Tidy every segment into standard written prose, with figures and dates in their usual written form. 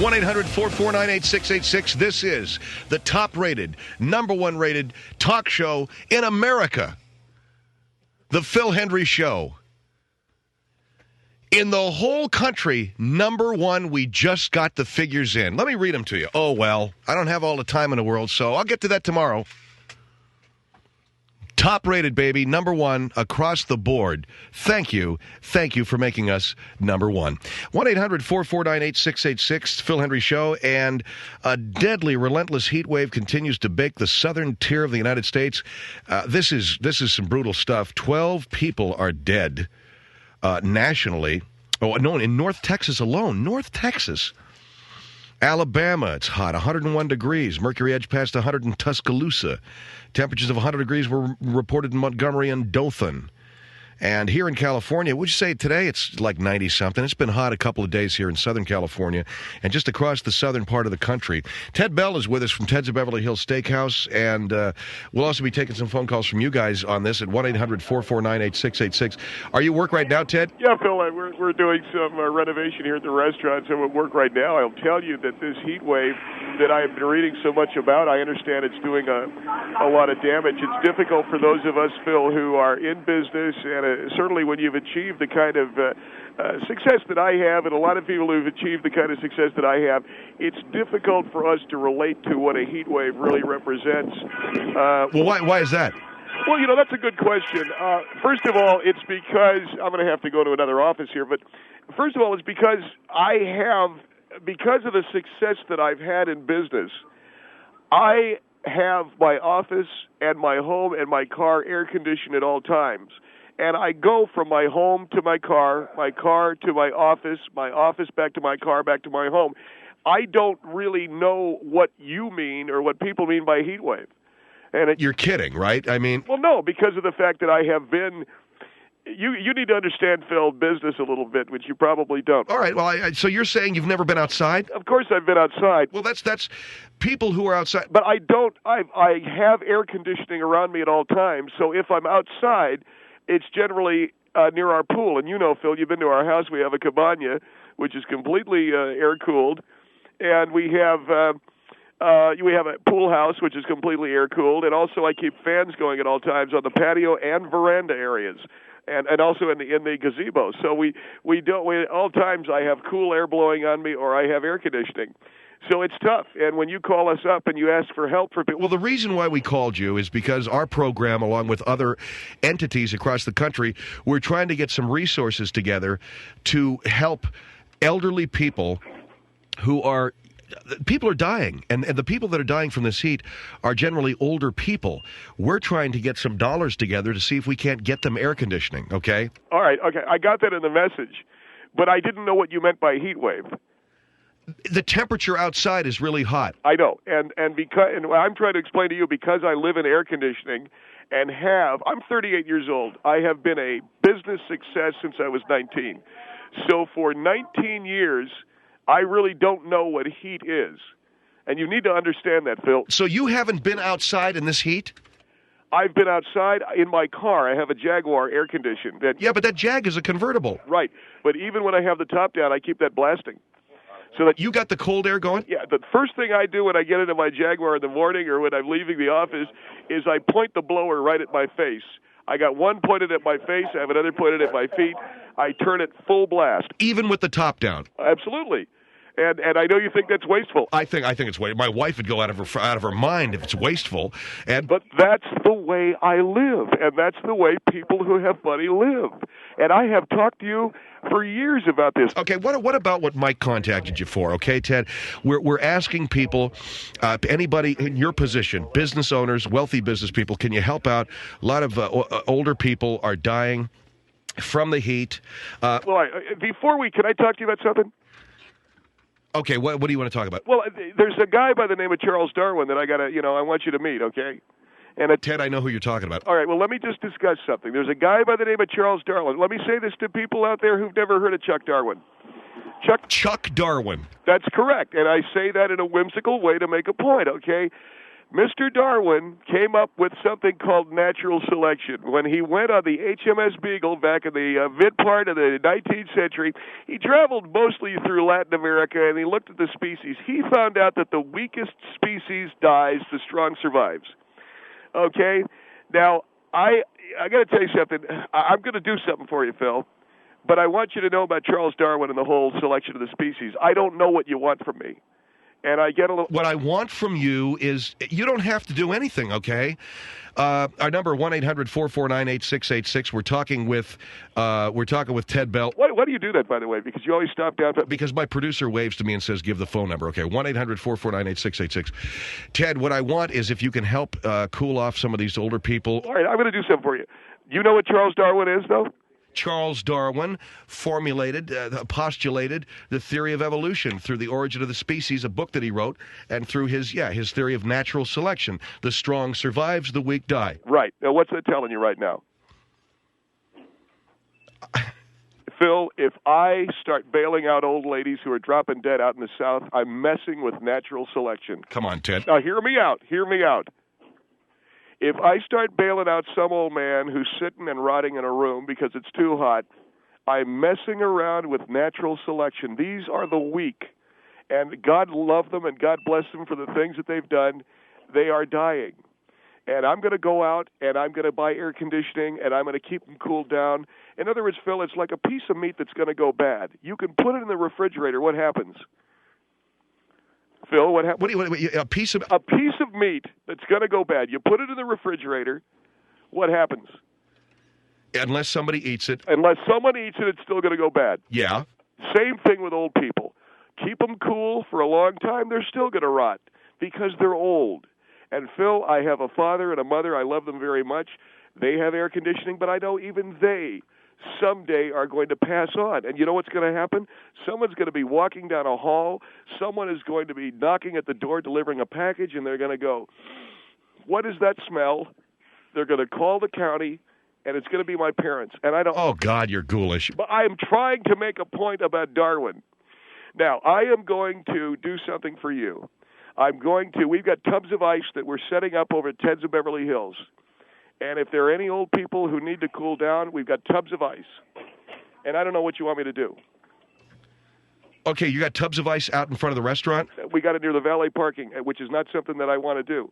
1-800-449-8686. This is the top-rated, number one-rated talk show in America. The Phil Hendrie Show. In the whole country, number one, we just got the figures in. Let me read them to you. Oh, well, I don't have all the time in the world, so I'll get to that tomorrow. Top-rated, baby, number one across the board. Thank you. Thank you for making us number one. 1-800-449-8686, Phil Hendrie Show. And a deadly, relentless heat wave continues to bake the southern tier of the United States. This is some brutal stuff. 12 people are dead nationally. Oh, no, in North Texas alone. North Texas. Alabama, it's hot, 101 degrees. Mercury edge past 100 in Tuscaloosa. Temperatures of 100 degrees were reported in Montgomery and Dothan. And here in California, would you say today it's like 90-something? It's been hot a couple of days here in Southern California and just across the southern part of the country. Ted Bell is with us from Ted's of Beverly Hills Steakhouse, and we'll also be taking some phone calls from you guys on this at 1-800-449-8686. Are you at work right now, Ted? Yeah, Phil, we're doing some renovation here at the restaurant, so at work right now. I'll tell you that this heat wave that I have been reading so much about, I understand it's doing a lot of damage. It's difficult for those of us, Phil, who are in business, and certainly when you've achieved the kind of success that I have, and a lot of people who've achieved the kind of success that I have, it's difficult for us to relate to what a heat wave really represents. Well, why is that? Well, that's a good question. First of all, it's because I'm going to have to go to another office here, but first of all, it's because because of the success that I've had in business, I have my office and my home and my car air conditioned at all times. And I go from my home to my car to my office back to my car, back to my home. I don't really know what you mean or what people mean by heat wave. And you're kidding, right? I mean... Well, no, because of the fact that I have been... You need to understand, Phil, business a little bit, which you probably don't. All right, well, so you're saying you've never been outside? Of course I've been outside. Well, that's people who are outside. But I have air conditioning around me at all times, so if I'm outside... It's generally near our pool. And Phil, you've been to our house. We have a cabana, which is completely air-cooled. And we have a pool house, which is completely air-cooled. And also I keep fans going at all times on the patio and veranda areas. And also in the gazebo. So we at all times I have cool air blowing on me or I have air conditioning. So it's tough. And when you call us up and you ask for help for people... Well, the reason why we called you is because our program, along with other entities across the country, we're trying to get some resources together to help elderly people who are... People are dying, and the people that are dying from this heat are generally older people. We're trying to get some dollars together to see if we can't get them air conditioning, okay? All right, okay. I got that in the message, but I didn't know what you meant by heat wave. The temperature outside is really hot. I know, and I'm trying to explain to you, because I live in air conditioning and I'm 38 years old. I have been a business success since I was 19. So for 19 years, I really don't know what heat is. And you need to understand that, Phil. So you haven't been outside in this heat? I've been outside in my car. I have a Jaguar air conditioned. Yeah, but that Jag is a convertible. Right. But even when I have the top down, I keep that blasting. So that you got the cold air going? Yeah, the first thing I do when I get into my Jaguar in the morning or when I'm leaving the office is I point the blower right at my face. I got one pointed at my face, I have another pointed at my feet. I turn it full blast. Even with the top down? Absolutely. And I know you think that's wasteful. I think it's wasteful. My wife would go out of her mind if it's wasteful. But that's the way I live, and that's the way people who have money live. And I have talked to you for years about this. Okay, what about what Mike contacted you for? Okay, Ted, we're asking people, anybody in your position, business owners, wealthy business people, can you help out? A lot of older people are dying from the heat. Can I talk to you about something? Okay, what do you want to talk about? Well, there's a guy by the name of Charles Darwin that I want you to meet, okay? Ted, I know who you're talking about. All right, well, let me just discuss something. There's a guy by the name of Charles Darwin. Let me say this to people out there who've never heard of Chuck Darwin. Chuck Darwin. That's correct, and I say that in a whimsical way to make a point, okay? Mr. Darwin came up with something called natural selection. When he went on the HMS Beagle back in the mid part of the 19th century, he traveled mostly through Latin America, and he looked at the species. He found out that the weakest species dies, the strong survives. Okay? Now, I got to tell you something. I'm going to do something for you, Phil, but I want you to know about Charles Darwin and the whole selection of the species. I don't know what you want from me. And I get a little. What I want from you is you don't have to do anything, okay? Our number 1-800-449-8686. We're talking with Ted Bell. Why do you do that, by the way? Because you always stop down. Because my producer waves to me and says, "Give the phone number." Okay, 1-800-449-8686. Ted, what I want is if you can help cool off some of these older people. All right, I'm going to do something for you. You know what Charles Darwin is, though? Charles Darwin postulated the theory of evolution through The Origin of the Species, a book that he wrote, and through his theory of natural selection. The strong survives, the weak die. Right. Now, what's that telling you right now? Phil, if I start bailing out old ladies who are dropping dead out in the South, I'm messing with natural selection. Come on, Ted. Now, hear me out. Hear me out. If I start bailing out some old man who's sitting and rotting in a room because it's too hot, I'm messing around with natural selection. These are the weak, and God love them and God bless them for the things that they've done. They are dying. And I'm going to go out and I'm going to buy air conditioning and I'm going to keep them cooled down. In other words, Phil, it's like a piece of meat that's going to go bad. You can put it in the refrigerator. What happens? Phil, what happens? A piece of meat that's going to go bad. You put it in the refrigerator. What happens? Unless somebody eats it. Unless someone eats it, it's still going to go bad. Yeah. Same thing with old people. Keep them cool for a long time. They're still going to rot because they're old. And Phil, I have a father and a mother. I love them very much. They have air conditioning, but I know even they someday are going to pass on. And you know what's going to happen? Someone's going to be walking down a hall. Someone is going to be knocking at the door, delivering a package, and they're going to go, "What is that smell?" They're going to call the county, and it's going to be my parents. And I don't. Oh, God, you're ghoulish. But I am trying to make a point about Darwin. Now, I am going to do something for you. We've got tubs of ice that we're setting up over at Ted's of Beverly Hills. And if there are any old people who need to cool down, we've got tubs of ice. And I don't know what you want me to do. Okay, you got tubs of ice out in front of the restaurant? We got it near the valet parking, which is not something that I want to do.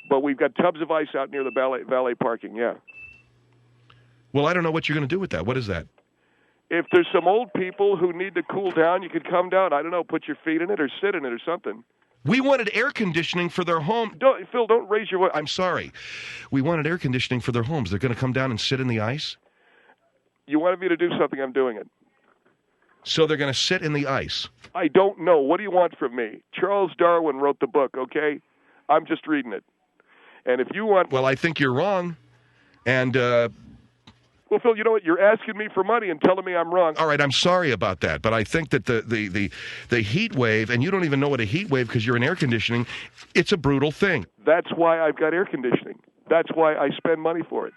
But we've got tubs of ice out near the valet parking, yeah. Well, I don't know what you're going to do with that. What is that? If there's some old people who need to cool down, you could come down. I don't know, put your feet in it or sit in it or something. We wanted air conditioning for their home. Phil, don't raise your voice. I'm sorry. We wanted air conditioning for their homes. They're going to come down and sit in the ice? You wanted me to do something, I'm doing it. So they're going to sit in the ice? I don't know. What do you want from me? Charles Darwin wrote the book, okay? I'm just reading it. And if you want... Well, I think you're wrong. And... Well, Phil, you know what? You're asking me for money and telling me I'm wrong. All right, I'm sorry about that, but I think that the heat wave, and you don't even know what a heat wave because you're in air conditioning, it's a brutal thing. That's why I've got air conditioning. That's why I spend money for it.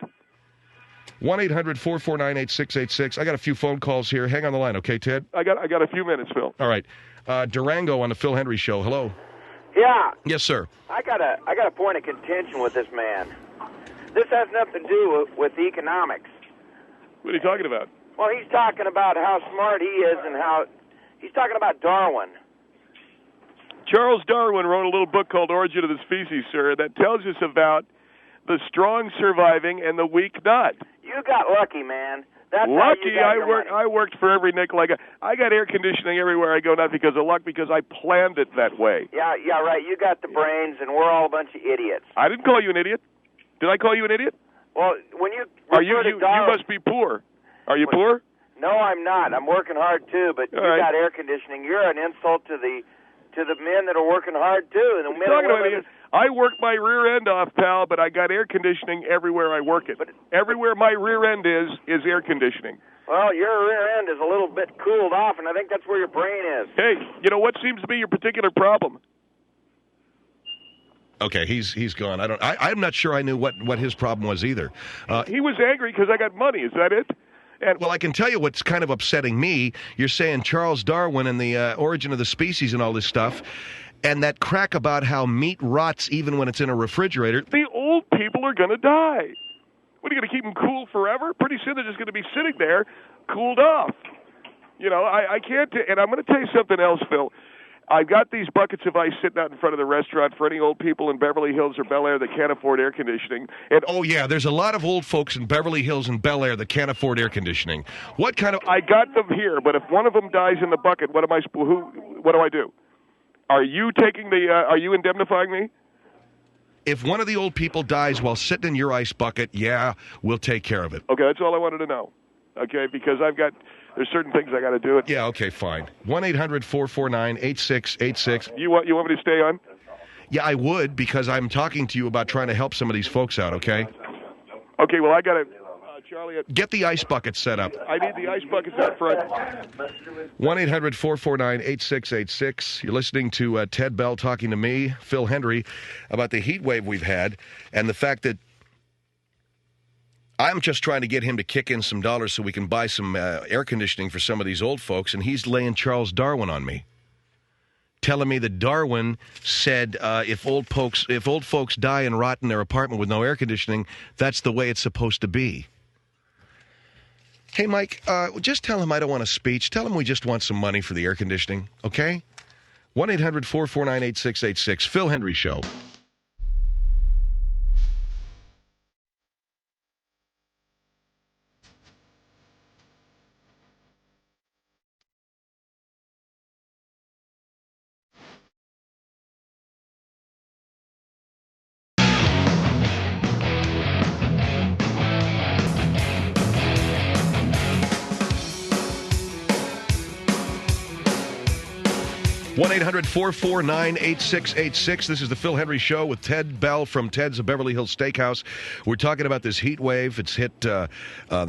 1-800-449-8686. I got a few phone calls here. Hang on the line, okay, Ted? I got a few minutes, Phil. All right. Durango on the Phil Hendrie Show. Hello. Yeah. Yes, sir. I got a point of contention with this man. This has nothing to do with economics. What are you talking about? Well, he's talking about how smart he is and how he's talking about Darwin. Charles Darwin wrote a little book called Origin of the Species, sir, that tells us about the strong surviving and the weak not. You got lucky, man. That's lucky. How you got I worked for every nickel I got. I got air conditioning everywhere I go, not because of luck, because I planned it that way. Yeah, right. You got the brains, and we're all a bunch of idiots. I didn't call you an idiot. Did I call you an idiot? Well, when you you must be poor. Are you poor? No, I'm not. I'm working hard too, but you got air conditioning. You're an insult to the men that are working hard too. And the men and women. I work my rear end off, pal, but I got air conditioning everywhere I work it. But everywhere my rear end is air conditioning. Well, your rear end is a little bit cooled off, and I think that's where your brain is. Hey, you know what seems to be your particular problem? Okay, he's gone. I'm not sure I knew what his problem was either. He was angry because I got money. Is that it? And well, I can tell you what's kind of upsetting me. You're saying Charles Darwin and the origin of the species and all this stuff, and that crack about how meat rots even when it's in a refrigerator. the old people are going to die. What, are you going to keep them cool forever? Pretty soon they're just going to be sitting there cooled off. You know, I can't, and I'm going to tell you something else, Phil. I've got these buckets of ice sitting out in front of the restaurant for any old people in Beverly Hills or Bel Air that can't afford air conditioning. And Oh, yeah, there's a lot of old folks in Beverly Hills and Bel Air that can't afford air conditioning. What kind of... I got them here, but if one of them dies in the bucket, what do I do? Are you taking are you indemnifying me? If one of the old people dies while sitting in your ice bucket, yeah, we'll take care of it. Okay, that's all I wanted to know. Okay, because there's certain things I got to do. Yeah, okay, fine. 1-800-449-8686. You want me to stay on? Yeah, I would, because I'm talking to you about trying to help some of these folks out, okay? Okay, well, I got to, Charlie. Get the ice bucket set up. I need the ice buckets out front. 1-800-449-8686. You're listening to Ted Bell talking to me, Phil Hendrie, about the heat wave we've had and the fact that I'm just trying to get him to kick in some dollars so we can buy some air conditioning for some of these old folks, and he's laying Charles Darwin on me, telling me that Darwin said if old folks die and rot in their apartment with no air conditioning, that's the way it's supposed to be. Hey, Mike, just tell him I don't want a speech. Tell him we just want some money for the air conditioning, okay? 1-800-449-8686. Phil Hendrie Show. 1-800-449-8686. This is the Phil Hendrie Show with Ted Bell from Ted's Beverly Hills Steakhouse. We're talking about this heat wave. It's hit the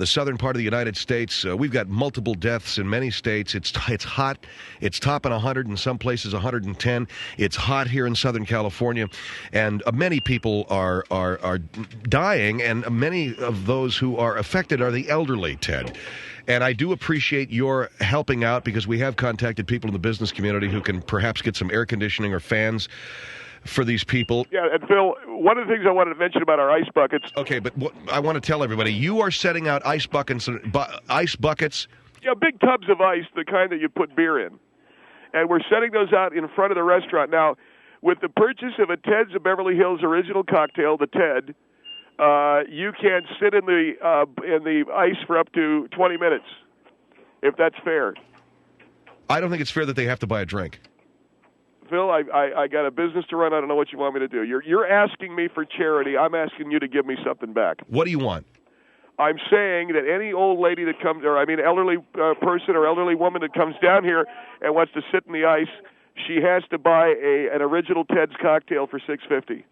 southern part of the United States. We've got multiple deaths in many states. It's hot. It's topping 100, in some places 110. It's hot here in Southern California, and many people are dying, and many of those who are affected are the elderly, Ted. And I do appreciate your helping out, because we have contacted people in the business community who can perhaps get some air conditioning or fans for these people. Yeah, and Phil, one of the things I wanted to mention about our ice buckets. Okay, but I want to tell everybody, you are setting out ice buckets. Yeah, big tubs of ice, the kind that you put beer in. And we're setting those out in front of the restaurant. Now, with the purchase of a Ted's of Beverly Hills original cocktail, the Ted, you can sit in the ice for up to 20 minutes, if that's fair. I don't think it's fair that they have to buy a drink. Phil, I got a business to run. I don't know what you want me to do. You're asking me for charity. I'm asking you to give me something back. What do you want? I'm saying that any old lady that comes, elderly person or elderly woman that comes down here and wants to sit in the ice, she has to buy an original Ted's cocktail for $6.50.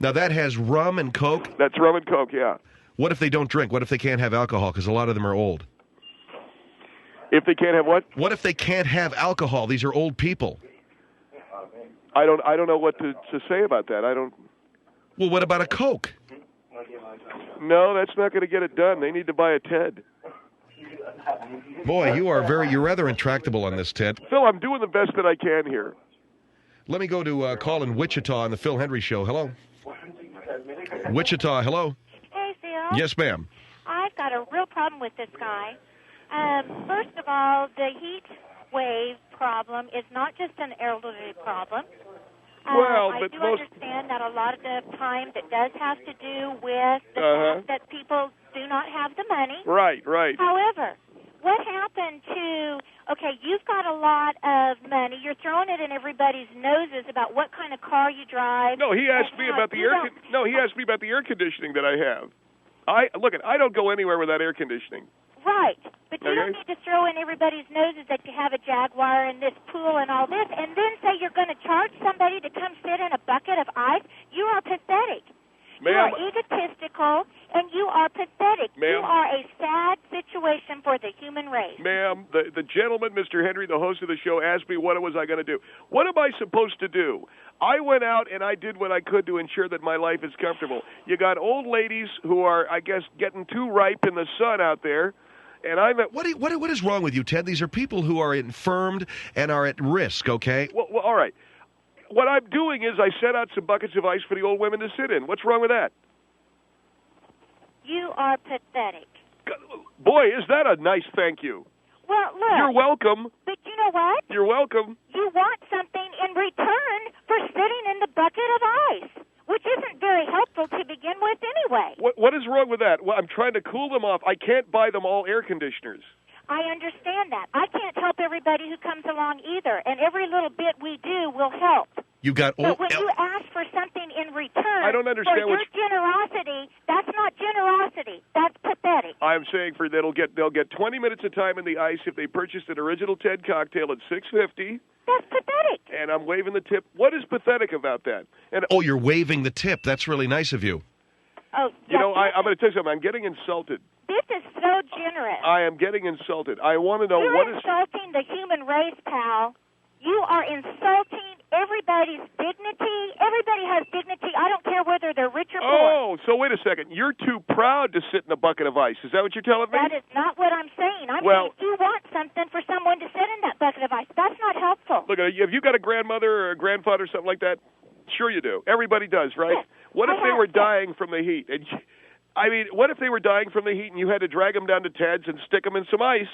Now, that has rum and Coke? That's rum and Coke, yeah. What if they don't drink? What if they can't have alcohol? Because a lot of them are old. If they can't have what? What if they can't have alcohol? These are old people. I don't know what to say about that. I don't. Well, what about a Coke? No, that's not going to get it done. They need to buy a Ted. Boy, you're rather intractable on this, Ted. Phil, I'm doing the best that I can here. Let me go to call in Wichita on the Phil Hendrie Show. Hello. Wichita, hello. Hey, Phil. Yes, ma'am. I've got a real problem with this guy. First of all, the heat wave problem is not just an elderly problem. I do understand that a lot of the times it does have to do with the fact that people do not have the money. Right. However, what happened to, okay, you've got a lot of money. You're throwing it in everybody's noses about what kind of car you drive. No, he asked me about he asked me about the air conditioning that I have. I don't go anywhere without air conditioning. Right. But you don't need to throw in everybody's noses that you have a Jaguar and this pool and all this, and then say you're going to charge somebody to come sit in a bucket of ice. You are pathetic. You are egotistical, and you are pathetic. You are a sad situation for the human race. Ma'am, the gentleman, Mr. Hendrie, the host of the show, asked me what was I going to do. What am I supposed to do? I went out and I did what I could to ensure that my life is comfortable. You got old ladies who are, I guess, getting too ripe in the sun out there, And I'm at... What is wrong with you, Ted? These are people who are infirmed and are at risk, okay? Well, all right. What I'm doing is I set out some buckets of ice for the old women to sit in. What's wrong with that? You are pathetic. Boy, is that a nice thank you. Well, look. You're welcome. But you know what? You're welcome. You want something in return for sitting in the bucket of ice, which isn't very helpful to begin with anyway. What is wrong with that? Well, I'm trying to cool them off. I can't buy them all air conditioners. I understand that. I can't help everybody who comes along either, and every little bit we do will help. You got But when you ask for something in return I don't understand for your generosity, that's not generosity. That's pathetic. I'm saying they'll get 20 minutes of time in the ice if they purchased an original Ted cocktail at $6.50. That's pathetic. And I'm waiving the tip. What is pathetic about that? And you're waiving the tip. That's really nice of you. Oh, you know, I'm going to tell you something. I'm getting insulted. This is so generous. I am getting insulted. I want to know You're what is... insulting the human race, pal. You are insulting everybody's dignity. Everybody has dignity. I don't care whether they're rich or poor. Oh, so wait a second. You're too proud to sit in a bucket of ice. Is that what you're telling me? That is not what I'm saying. I'm saying you want something for someone to sit in that bucket of ice. That's not helpful. Look, have you got a grandmother or a grandfather or something like that? Sure you do. Everybody does, right? Yes. What if they were dying from the heat? And I mean, what if they were dying from the heat and you had to drag them down to Ted's and stick them in some ice?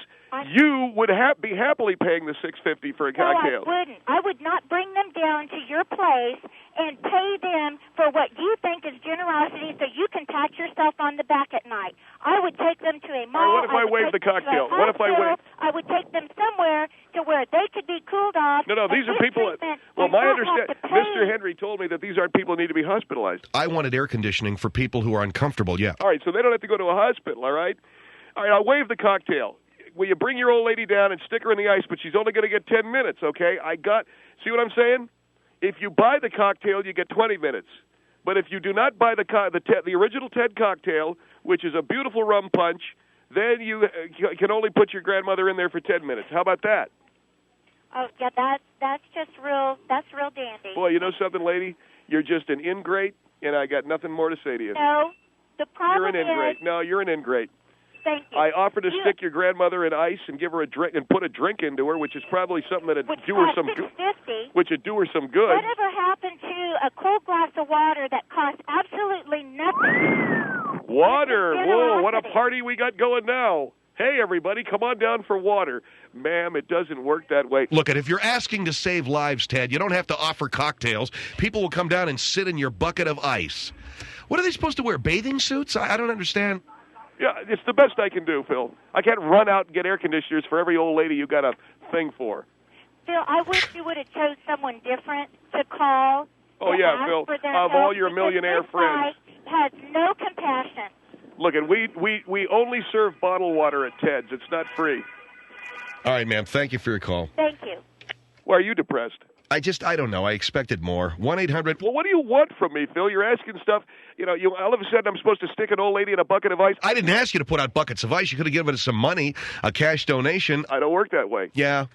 You would be happily paying the $6.50 for a cocktail. No, I wouldn't. I would not bring them down to your place and pay them for what you think is generosity so you can pat yourself on the back at night. I would take them to a mall. What if I waive the cocktail? What if I waive? I would take them somewhere to where they could be cooled off. No, these are people. Well, my understanding, Mr. Hendrie told me that these aren't people who need to be hospitalized. I wanted air conditioning for people who are uncomfortable, yeah. All right, so they don't have to go to a hospital, all right? All right, I'll waive the cocktail. Will you bring your old lady down and stick her in the ice, but she's only going to get 10 minutes, okay? See what I'm saying? If you buy the cocktail, you get 20 minutes. But if you do not buy the original Ted cocktail, which is a beautiful rum punch, then you can only put your grandmother in there for 10 minutes. How about that? Oh, yeah, that's just real dandy. Boy, you know something, lady? You're just an ingrate, and I got nothing more to say to you. No, the problem You're an ingrate. No, you're an ingrate. Thank you. I offered to stick your grandmother in ice and give her a drink and put a drink into her, which is probably something that'd do her some good. Which would do her some good. Whatever happened to a cold glass of water that costs absolutely nothing? Water! Whoa! What a party we got going now! Hey, everybody, come on down for water. Ma'am, it doesn't work that way. Look, if you're asking to save lives, Ted, you don't have to offer cocktails. People will come down and sit in your bucket of ice. What are they supposed to wear, bathing suits? I don't understand. Yeah, it's the best I can do, Phil. I can't run out and get air conditioners for every old lady you got a thing for. Phil, I wish you would have chose someone different to call. Oh, yeah, Phil, of all your millionaire friends. Has no compassion. Look, and we only serve bottled water at Ted's. It's not free. All right, ma'am. Thank you for your call. Thank you. Why are you depressed? I don't know. I expected more. 1-800. Well, what do you want from me, Phil? You're asking stuff. All of a sudden I'm supposed to stick an old lady in a bucket of ice. I didn't ask you to put out buckets of ice. You could have given us some money, a cash donation. I don't work that way. Yeah.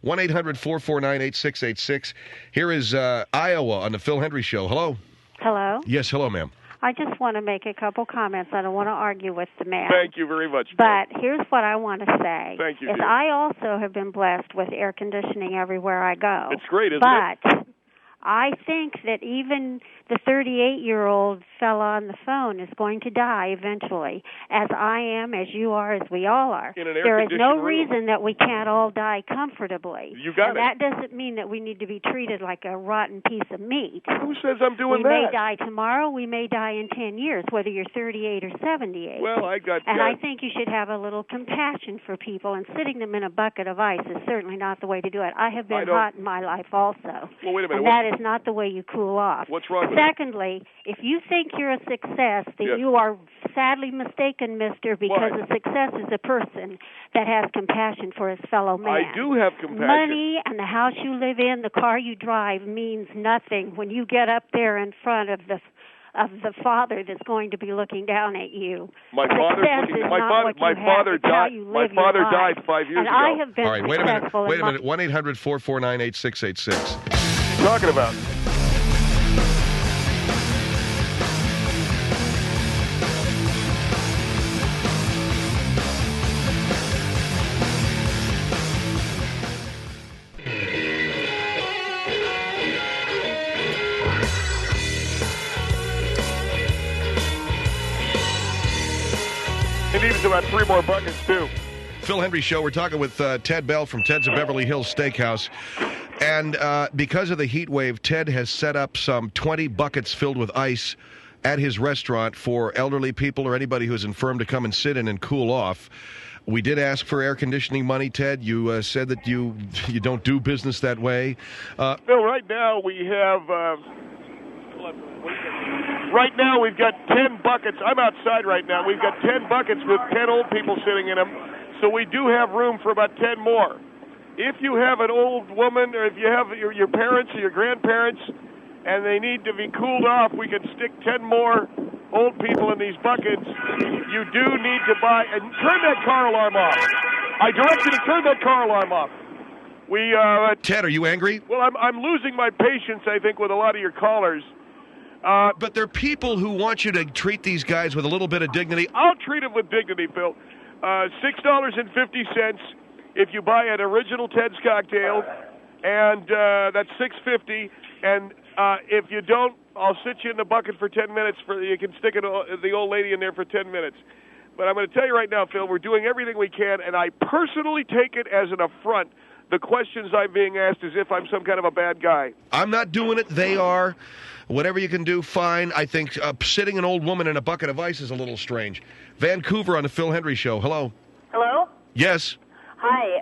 1-800-449-8686. Here is Iowa on the Phil Hendrie Show. Hello. Hello. Yes, hello, ma'am. I just want to make a couple comments. I don't want to argue with the man. Thank you very much. But here's what I want to say. Thank you, is dear. I also have been blessed with air conditioning everywhere I go. It's great, isn't it? But I think that even the 38-year-old fella on the phone is going to die eventually, as I am, as you are, as we all are. In an there is no room. reason that we can't all die comfortably. You got and that doesn't mean that we need to be treated like a rotten piece of meat. Who says I'm doing that? We that? may die tomorrow. We may die in 10 years, whether you're 38 or 78. Well, I think you should have a little compassion for people, and sitting them in a bucket of ice is certainly not the way to do it. I have been hot in my life also. Well, wait a minute. And that is not the way you cool off. What's wrong with Secondly, if you think you're a success, then you are sadly mistaken, mister, because a success is a person that has compassion for his fellow man. I do have compassion. Money and the house you live in, the car you drive means nothing when you get up there in front of the Father that's going to be looking down at you. My father died 5 years ago. I have been All right, wait a minute. 1-800-449-8686. What are you talking about? need is about 3 more buckets, too. Phil Hendrie Show. We're talking with Ted Bell from Ted's of Beverly Hills Steakhouse. And because of the heat wave, Ted has set up some 20 buckets filled with ice at his restaurant for elderly people or anybody who's infirm to come and sit in and cool off. We did ask for air conditioning money, Ted. You said that you don't do business that way. Phil, right now we have... right now we've got 10 buckets. I'm outside right now. We've got 10 buckets with 10 old people sitting in them. So we do have room for about 10 more. If you have an old woman or if you have your parents or your grandparents and they need to be cooled off, we can stick 10 more old people in these buckets. You do need to buy... And turn that car alarm off. I direct you to turn that car alarm off. Ted, are you angry? Well, I'm losing my patience, I think, with a lot of your callers. But there are people who want you to treat these guys with a little bit of dignity. I'll treat them with dignity, Phil. $6.50 if you buy an original Ted's cocktail, and that's $6.50. And if you don't, I'll sit you in the bucket for 10 minutes. You can stick the old lady in there for 10 minutes. But I'm going to tell you right now, Phil, we're doing everything we can, and I personally take it as an affront. The questions I'm being asked as if I'm some kind of a bad guy. I'm not doing it. They are. Whatever you can do, fine. I think sitting an old woman in a bucket of ice is a little strange. Vancouver on the Phil Hendrie Show. Hello? Hello? Yes. Hi.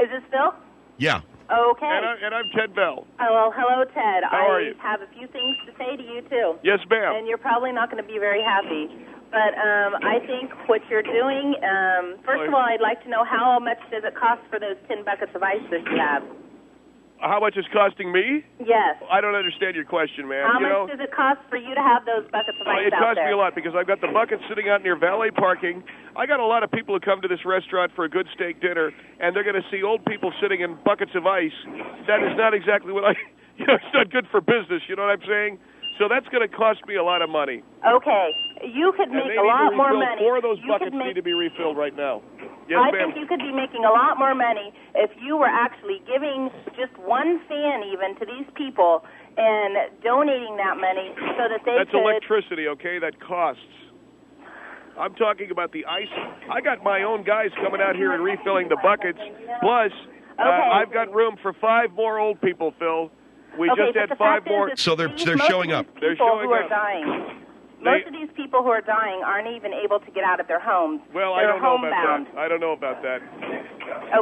Is this Phil? Yeah. Okay. And I'm Ted Bell. Oh, well, hello, Ted. How are you? I have a few things to say to you, too. Yes, ma'am. And you're probably not going to be very happy. But I think what you're doing, first of all, I'd like to know how much does it cost for those 10 buckets of ice that you have? How much is costing me? Yes. I don't understand your question, ma'am. How much does it cost for you to have those buckets of ice out there? It costs me a lot because I've got the buckets sitting out near valet parking. I got a lot of people who come to this restaurant for a good steak dinner, and they're going to see old people sitting in buckets of ice. That is not exactly what it's not good for business, you know what I'm saying? So that's going to cost me a lot of money. Okay. You could make a lot more money. 4 of those buckets need to be refilled right now. Yes, I ma'am. think you could be making a lot more money if you were actually giving just one fan even to these people and donating that money so that they That's electricity, okay? That costs. I'm talking about the ice. I got my own guys coming out here and refilling the buckets. Plus, I've got room for 5 more old people, Phil. We just had 5 more. So they're showing up. They're showing up. Dying. Most of these people who are dying aren't even able to get out of their homes. Well, They're I don't know about homebound. that. I don't know about that.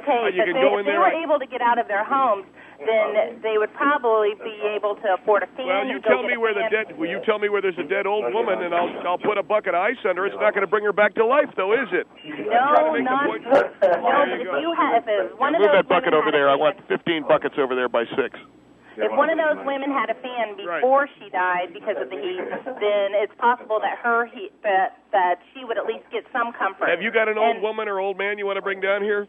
Okay, you but if they were able to get out of their homes, then they would probably be able to afford a fan. Well, you tell me where you tell me where there's a dead old woman, and I'll put a bucket of ice under her. It's not going to bring her back to life, though, is it? No, not. No, but if you have, if one of those move that bucket over there. I want 15 buckets over there by 6. If one of those women had a fan before she died because of the heat, then it's possible that that she would at least get some comfort. Have you got an old woman or old man you want to bring down here?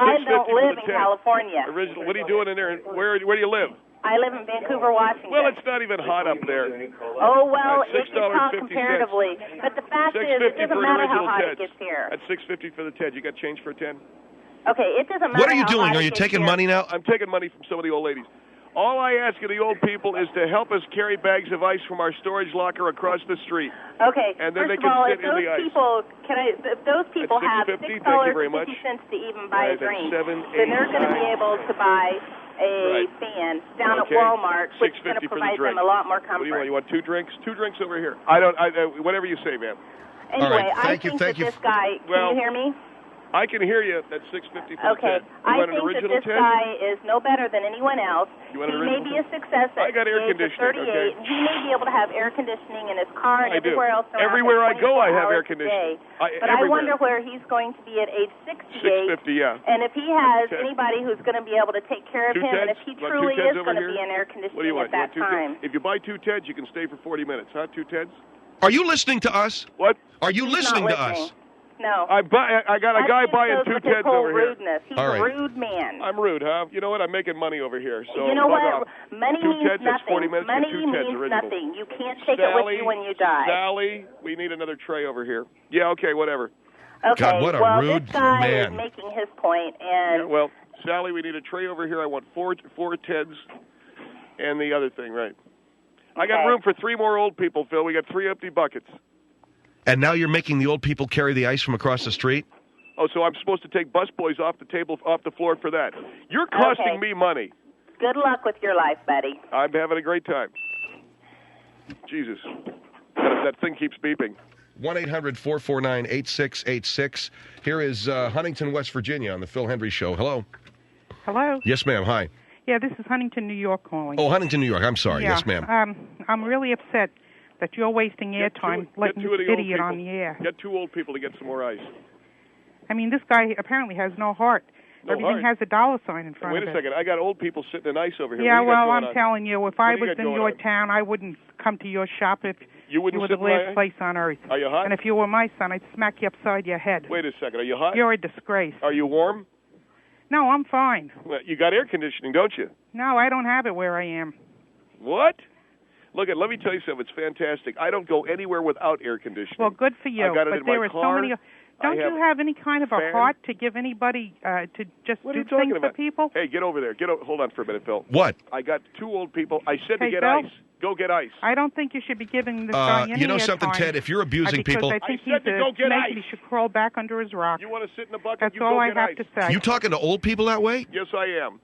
I don't live in California. What are you doing in there? Where do you live? I live in Vancouver, Washington. Well, it's not even hot up there. Oh, well, if you talk comparatively. But the fact is, it doesn't matter how hot it gets here. That's $6.50 for the Ted. You got change for a 10? Okay, it doesn't matter. What are you doing? Are you taking money now? I'm taking money from some of the old ladies. All I ask of the old people is to help us carry bags of ice from our storage locker across the street. Okay. And then First they can of all, sit in the ice. If those people have $6.50 to even buy a drink, then they're going to be able to buy a fan down at Walmart, which is going to provide them a lot more comfort. What do you want? You want 2 drinks? 2 drinks over here. Whatever you say, ma'am. Anyway, I think that this guy. Can you hear me? I can hear you. That's $6.50 for okay. the Ted. I think that this guy is no better than anyone else. He may be a success at I got air conditioning, 38. Okay. He may be able to have air conditioning in his car and everywhere else around Everywhere I go, I have air conditioning. But I wonder where he's going to be at age 68. $6.50, yeah. And if he has anybody who's going to be able to take care of him, and if he truly is going to be in air conditioning at that time. If you buy 2 Teds, you can stay for 40 minutes, huh? 2 Teds? Are you listening to us? What? Are you listening to us? No. I got a guy buying 2 Teds over here. Rudeness. He's a rude man. I'm rude, huh? You know what? I'm making money over here. So you know what? Money means nothing. That's 40 minutes money for 2 Teds means original. nothing. You can't take it with you when you die. Sally, we need another tray over here. Yeah, okay, whatever. Okay, God, what a rude this guy man. is making his point, and yeah, well, Sally, we need a tray over here. I want 4 Teds and the other thing, right? I got room for 3 more old people, Phil. We got 3 empty buckets. And now you're making the old people carry the ice from across the street? Oh, so I'm supposed to take busboys off the floor for that. You're costing me money. Good luck with your life, buddy. I'm having a great time. Jesus. That thing keeps beeping. 1-800-449-8686. Here is Huntington, West Virginia on the Phil Hendrie Show. Hello. Hello? Yes, ma'am. Hi. Yeah, this is Huntington, New York calling. Oh, Huntington, New York. I'm sorry. Yeah, yes, ma'am. I'm really upset that you're wasting airtime letting this idiot on the air. Get 2 old people to get some more ice. I mean, this guy apparently has no heart. Everything has a dollar sign in front of it. Wait a second. I got old people sitting in ice over here. Yeah, well, I'm telling you, if I was in your town, I wouldn't come to your shop if you were the last place on earth. Are you hot? And if you were my son, I'd smack you upside your head. Wait a second. Are you hot? You're a disgrace. Are you warm? No, I'm fine. Well, you got air conditioning, don't you? No, I don't have it where I am. What? Look, let me tell you something. It's fantastic. I don't go anywhere without air conditioning. Well, good for you. I got it in my car. So many. Don't you have any kind of a heart to give anybody to just do things for people? Hey, get over there. Hold on for a minute, Phil. What? I got 2 old people. I said to get Phil? ice. Go get ice. I don't think you should be giving this guy any You know something, time, Ted? If you're abusing people... I think said to go get ice. He should crawl back under his rock. You want to sit in the bucket? That's you all go I get have ice. to say. You talking to old people that way? Yes, I am.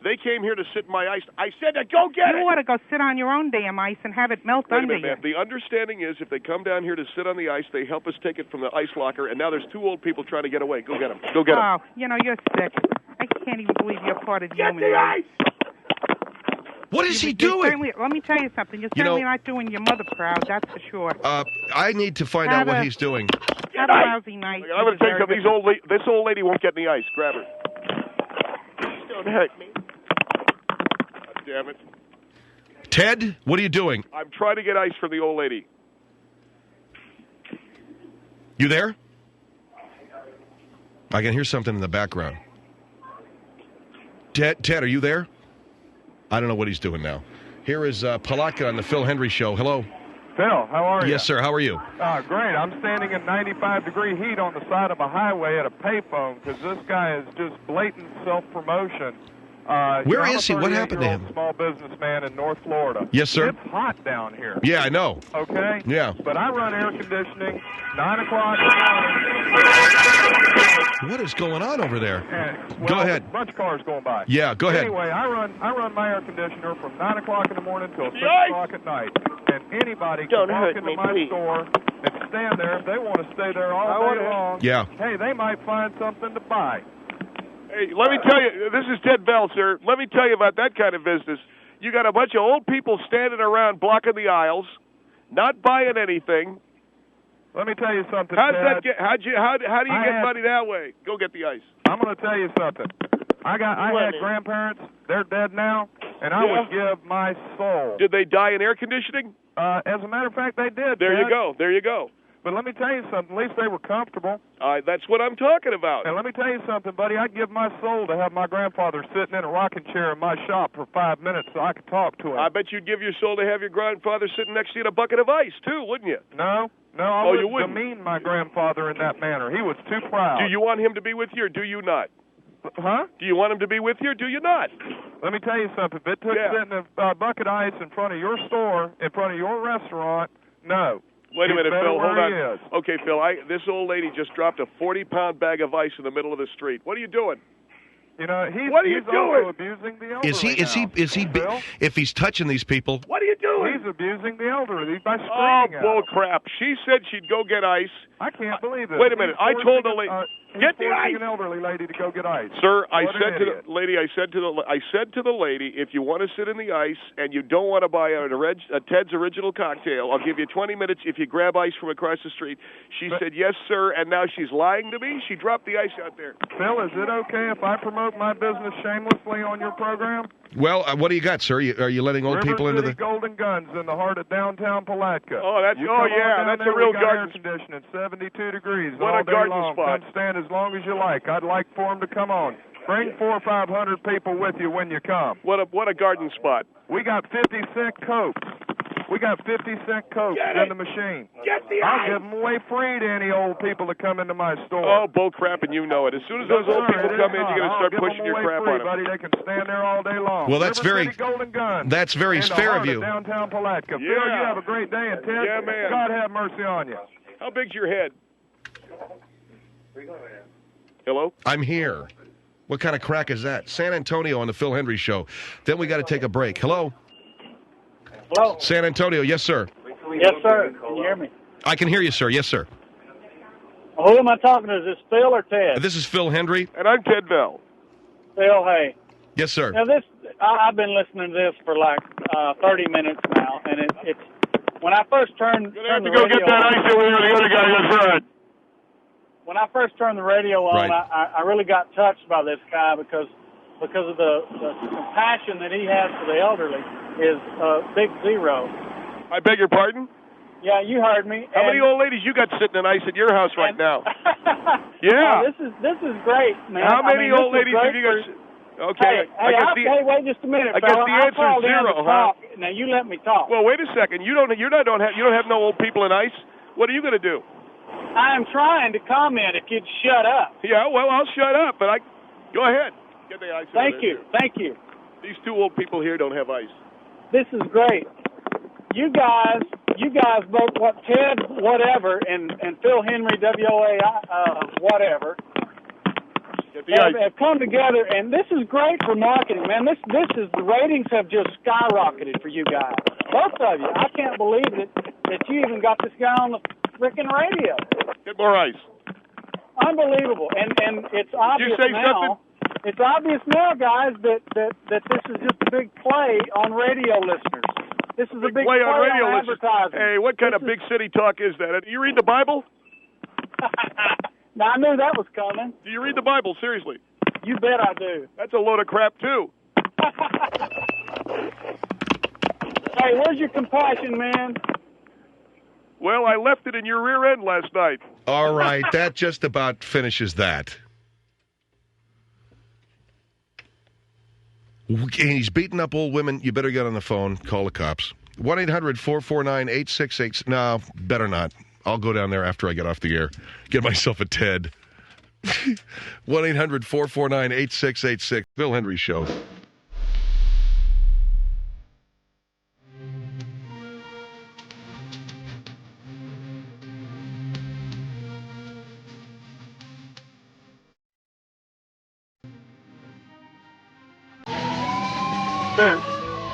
They came here to sit in my ice. I said to go get it. You ought to go sit on your own damn ice and have it melt under you. The understanding is if they come down here to sit on the ice, they help us take it from the ice locker, and now there's 2 old people trying to get away. Go get them. Go get them. Oh, you're sick. I can't even believe you're part of the human race. Get the ice! What is he doing? Let me tell you something. You're certainly not doing your mother proud, that's for sure. I need to find out what he's doing. Have a lousy night. I'm going to tell you something. This old lady won't get in the ice. Grab her. Don't hurt me. God damn it. Ted, what are you doing? I'm trying to get ice for the old lady. You there? I can hear something in the background. Ted, are you there? I don't know what he's doing now. Here is Palaka on the Phil Hendrie Show. Hello. Phil, how are you? Yes, sir. How are you? Great. I'm standing in 95-degree heat on the side of a highway at a payphone because this guy is just blatant self-promotion. Where is he? What happened to him? Small businessman in North Florida. Yes, sir. It's hot down here. Yeah, I know. Okay? Yeah. But I run air conditioning, 9 o'clock in the morning. What is going on over there? Go ahead. A bunch of cars going by. Yeah, go ahead. Anyway, I run my air conditioner from 9 o'clock in the morning till 6 o'clock at night. And anybody can walk into my store and stand there. If they want to stay there all day long, hey, they might find something to buy. Hey, let me tell you, this is Ted Bell, sir. Let me tell you about that kind of business. You got a bunch of old people standing around blocking the aisles, not buying anything. Let me tell you something, How Ted. do you get money that way? Go get the ice. I'm going to tell you something. I had grandparents. They're dead now, and I would give my soul. Did they die in air conditioning? As a matter of fact, they did. There Ted. you go. There you go. But let me tell you something. At least they were comfortable. That's what I'm talking about. And let me tell you something, buddy. I'd give my soul to have my grandfather sitting in a rocking chair in my shop for 5 minutes so I could talk to him. I bet you'd give your soul to have your grandfather sitting next to you in a bucket of ice, too, wouldn't you? No, I wouldn't demean my grandfather in that manner. He was too proud. Do you want him to be with you or do you not? Huh? Do you want him to be with you or do you not? Let me tell you something. If it took sitting a bucket of ice in front of your store, in front of your restaurant, no. Wait a minute, Phil. Hold on. Is. Okay, Phil. This old lady just dropped a 40-pound bag of ice in the middle of the street. What are you doing? You know, he's doing? also abusing the elderly. Is he? If he's touching these people, what are you doing? He's abusing the elderly by screaming at bull them. crap! She said she'd go get ice. I can't believe it. Wait a minute. I told the lady, get the ice. An elderly lady to go get ice. Sir, I said to the lady, I said to the lady, if you want to sit in the ice and you don't want to buy a Ted's Original cocktail, I'll give you 20 minutes if you grab ice from across the street. She said yes, sir, and now she's lying to me. She dropped the ice out there. Phil, is it okay if I promote my business shamelessly on your program? Well, what do you got, sir? Are you letting old people into the Golden Guns in the heart of downtown Palatka? Oh, that's a real garden. Air conditioning, 72 degrees what all a day garden long. spot. Come stand as long as you like. I'd like for them to come on. Bring 400 or 500 people with you when you come. What a garden spot. We got 50-cent Cokes. We got 50-cent Cokes in the machine. Get the ice. I'll give them away free to any old people that come into my store. Oh, bull crap, and you know it. As soon as those old people come in, you're going to start pushing your crap on them. Buddy. They can stand there all day long. Well, that's very fair of you. Downtown Palatka. Yeah. Phil, you have a great day, and Ted, yeah, man. God have mercy on you. How big's your head? Hello? I'm here. What kind of crack is that? San Antonio on the Phil Hendrie Show. Then we got to take a break. Hello? Hello? San Antonio, yes, sir. Yes, sir. Can you hear me? I can hear you, sir. Yes, sir. Who am I talking to? Is this Phil or Ted? This is Phil Hendrie. And I'm Ted Bell. Phil, hey. Yes, sir. Now, I've been listening to this for like 30 minutes now, and it's when I first turned the radio on. Go get that ice over here, the other guy in front. When I first turned the radio on, right. I really got touched by this guy because of the compassion that he has for the elderly is big zero. I beg your pardon? Yeah, you heard me. How many old ladies you got sitting in ice at your house right now? Yeah. Oh, this is great, man. How many old ladies have you got? Okay. Hey, wait just a minute, I guess the answer is zero, huh? Now you let me talk. Well, wait a second. You don't have no old people in ice. What are you going to do? I am trying to comment if you'd shut up. Yeah, well, I'll shut up, but go ahead. Get the ice. Thank you. These two old people here don't have ice. This is great. You guys both, what Ted, whatever, and Phil Hendrie, WOA, whatever, have come together, and this is great for marketing, man. This is the ratings have just skyrocketed for you guys, both of you. I can't believe that you even got this guy on the freaking radio. Get more ice. Unbelievable, and it's obvious Did you say now. Something? It's obvious now, guys, that this is just a big play on radio listeners. This is a big play on radio advertising. Hey, what kind of big city talk is that? Do you read the Bible? Now, I knew that was coming. Do you read the Bible, seriously? You bet I do. That's a load of crap, too. Hey, where's your compassion, man? Well, I left it in your rear end last night. All right, that just about finishes that. And he's beating up old women. You better get on the phone. Call the cops. 1-800-449-8686. No, better not. I'll go down there after I get off the air. Get myself a Ted. 1-800-449-8686. Phil Hendrie Show.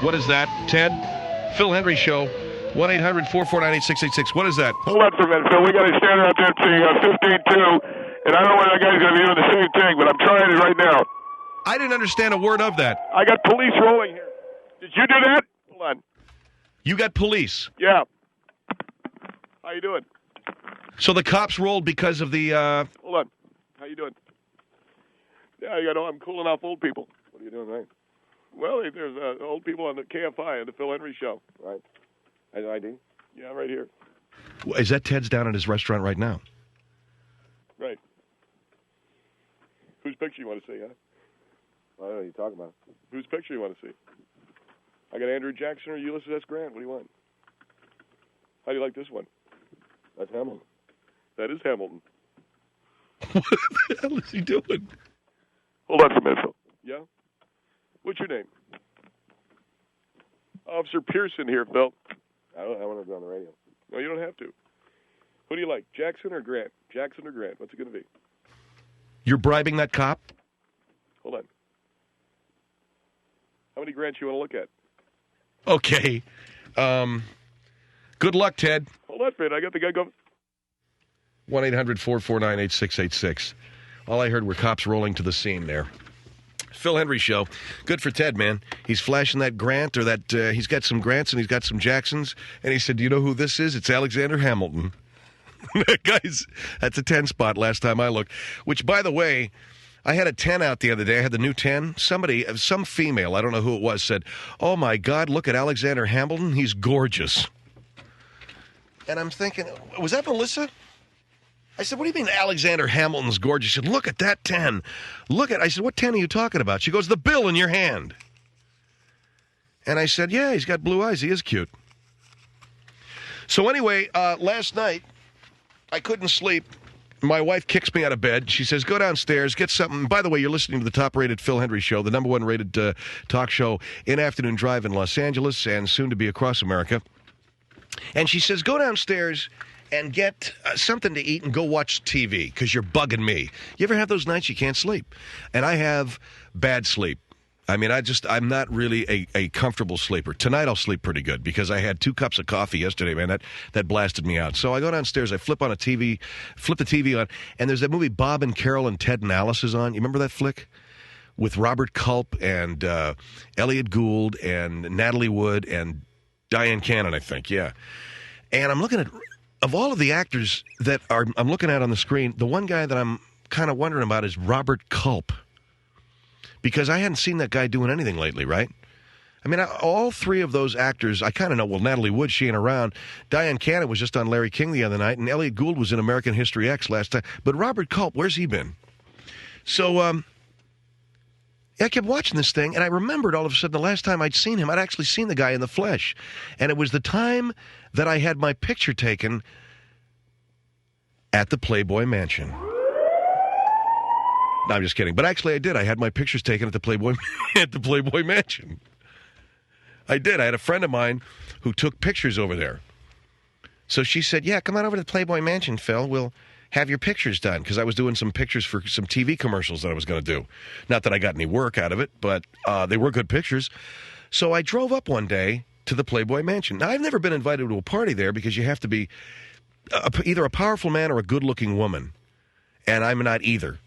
What is that, Ted? Phil Hendrie Show. 1-800-449-8686. What is that? Hold on for a minute, Phil. We got a standard out there at 15-2, and I don't know whether that guy's going to be doing the same thing, but I'm trying it right now. I didn't understand a word of that. I got police rolling here. Did you do that? Hold on. You got police? Yeah. How you doing? So the cops rolled because of the... Hold on. How you doing? Yeah, I'm cooling off old people. What are you doing, right? Well, there's old people on the KFI on the Phil Hendrie Show. Right. Has an ID? Yeah, right here. Is that Ted's down at his restaurant right now? Right. Whose picture you want to see, huh? I don't know what you're talking about. Whose picture you want to see? I got Andrew Jackson or Ulysses S. Grant. What do you want? How do you like this one? That's Hamilton. That is Hamilton. What the hell is he doing? Hold on for a minute, Phil. Yeah? What's your name? Officer Pearson here, Phil. I want to be on the radio. No, you don't have to. Who do you like, Jackson or Grant? Jackson or Grant? What's it going to be? You're bribing that cop? Hold on. How many grants you want to look at? Okay. Good luck, Ted. Hold on, man. I got the guy going. 1-800-449-8686. All I heard were cops rolling to the scene there. Phil Hendrie Show. Good for Ted, man. He's flashing that grant, or that he's got some grants and he's got some Jacksons. And he said, do you know who this is? It's Alexander Hamilton. Guys, that's a 10 spot last time I looked. Which, by the way, I had a 10 out the other day. I had the new 10. Some female, I don't know who it was, said, oh my God, look at Alexander Hamilton. He's gorgeous. And I'm thinking, was that Melissa? I said, what do you mean Alexander Hamilton's gorgeous? She said, look at that 10. I said, what 10 are you talking about? She goes, the bill in your hand. And I said, yeah, he's got blue eyes. He is cute. So anyway, last night, I couldn't sleep. My wife kicks me out of bed. She says, go downstairs, get something. By the way, you're listening to the top-rated Phil Hendrie Show, the number one rated talk show in afternoon drive in Los Angeles and soon to be across America. And she says, go downstairs and get something to eat and go watch TV because you're bugging me. You ever have those nights you can't sleep? And I have bad sleep. I mean, I'm not really a comfortable sleeper. Tonight I'll sleep pretty good because I had 2 cups of coffee yesterday, man. That blasted me out. So I go downstairs, I flip the TV on, and there's that movie Bob and Carol and Ted and Alice is on. You remember that flick? With Robert Culp and Elliot Gould and Natalie Wood and Diane Cannon, I think, yeah. And I'm looking at, of all of the actors that I'm looking at on the screen, the one guy that I'm kind of wondering about is Robert Culp. Because I hadn't seen that guy doing anything lately, right? I mean, all 3 of those actors, I kind of know. Well, Natalie Wood, she ain't around. Diane Cannon was just on Larry King the other night, and Elliot Gould was in American History X last time. But Robert Culp, where's he been? So, I kept watching this thing, and I remembered all of a sudden the last time I'd seen him, I'd actually seen the guy in the flesh. And it was the time that I had my picture taken at the Playboy Mansion. No, I'm just kidding. But actually I did. I had my pictures taken at the Playboy Mansion. I did. I had a friend of mine who took pictures over there. So she said, yeah, come on over to the Playboy Mansion, Phil. We'll have your pictures done, because I was doing some pictures for some TV commercials that I was going to do. Not that I got any work out of it, but they were good pictures. So I drove up one day to the Playboy Mansion. Now, I've never been invited to a party there because you have to be either a powerful man or a good-looking woman, and I'm not either.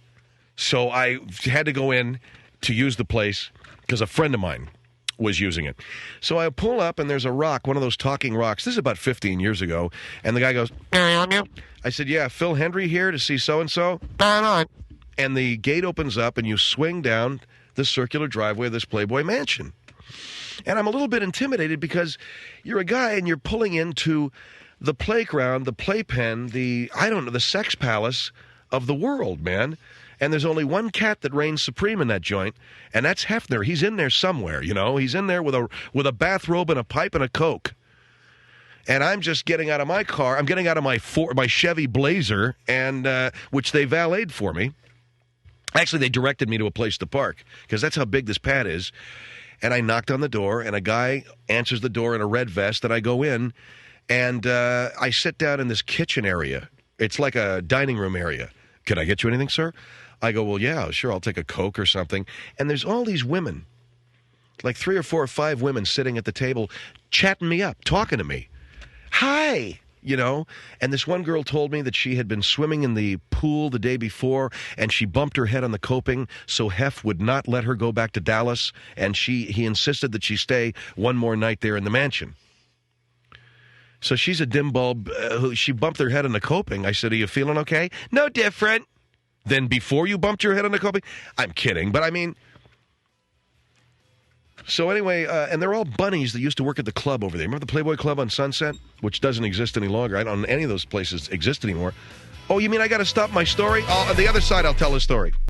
So I had to go in to use the place because a friend of mine was using it. So I pull up, and there's a rock, one of those talking rocks. This is about 15 years ago, and the guy goes, I said, yeah, Phil Hendrie here to see so-and-so. And the gate opens up, and you swing down the circular driveway of this Playboy Mansion. And I'm a little bit intimidated because you're a guy, and you're pulling into the playground, the playpen, the sex palace of the world, man. And there's only one cat that reigns supreme in that joint, and that's Hefner. He's in there somewhere, you know. He's in there with a bathrobe and a pipe and a Coke. And I'm just getting out of my car. I'm getting out of my Chevy Blazer, and which they valeted for me. Actually, they directed me to a place to park because that's how big this pad is. And I knocked on the door, and a guy answers the door in a red vest, and I go in, and I sit down in this kitchen area. It's like a dining room area. Can I get you anything, sir? I go, well, yeah, sure, I'll take a Coke or something. And there's all these women, like 3 or 4 or 5 women sitting at the table, chatting me up, talking to me. Hi, you know. And this one girl told me that she had been swimming in the pool the day before, and she bumped her head on the coping, so Hef would not let her go back to Dallas, and he insisted that she stay one more night there in the mansion. So she's a dim bulb. She bumped her head on the coping. I said, are you feeling okay? No different than before you bumped your head on the coping? I'm kidding, but I mean... So anyway, and they're all bunnies that used to work at the club over there. Remember the Playboy Club on Sunset? Which doesn't exist any longer. I don't know any of those places exist anymore. Oh, you mean I got to stop my story? On the other side, I'll tell a story.